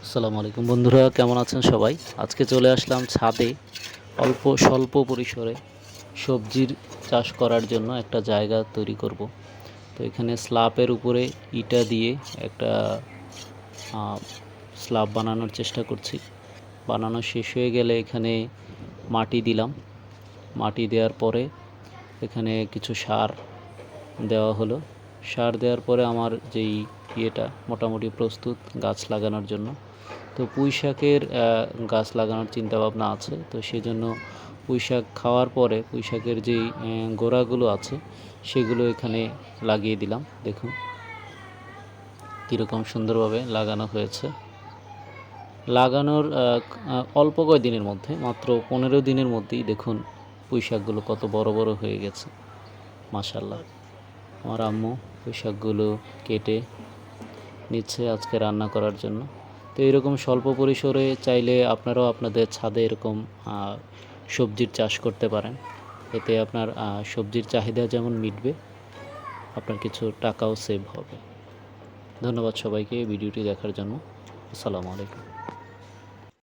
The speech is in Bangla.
আসসালামু আলাইকুম বন্ধুরা, কেমন আছেন সবাই? আজকে চলে আসলাম ছাদে স্বল্প পরিসরে সবজির চাষ করার জন্য একটা জায়গা তৈরি করব। তো এখানে স্ল্যাবের উপরে ইটা দিয়ে একটা স্ল্যাব বানানোর চেষ্টা করছি। বানানো শেষ হয়ে গেলে এখানে মাটি দিলাম। মাটি দেওয়ার পরে এখানে কিছু সার দেওয়া হলো। সার দেওয়ার পরে আমার যেই ইয়েটা মোটামুটি প্রস্তুত গাছ লাগানোর জন্য। তো পুঁই শাকের গাছ লাগানোর চিন্তাভাবনা আছে। তো সেজন্য পুঁই শাক খাওয়ার পরে পুঁই শাকের যেই গোড়াগুলো আছে সেগুলো এখানে লাগিয়ে দিলাম। দেখুন কীরকম সুন্দরভাবে লাগানো হয়েছে। লাগানোর অল্প কয়েকদিনের মধ্যে, মাত্র 15 দিনের মধ্যেই দেখুন পুঁই শাকগুলো কত বড় বড় হয়ে গেছে। মাশাআল্লাহ। আমার আম্মু পুঁই শাকগুলো কেটে নিচ্ছে আজকে রান্না করার জন্য। তো এরকম স্বল্প পরিসরে চাইলে আপনারাও আপনাদের ছাদে এরকম সবজির চাষ করতে পারেন। এতে আপনার সবজির চাহিদা যেমন মিটবে, আপনার কিছু টাকাও সেভ হবে। ধন্যবাদ সবাইকে ভিডিওটি দেখার জন্য। আসসালামু আলাইকুম।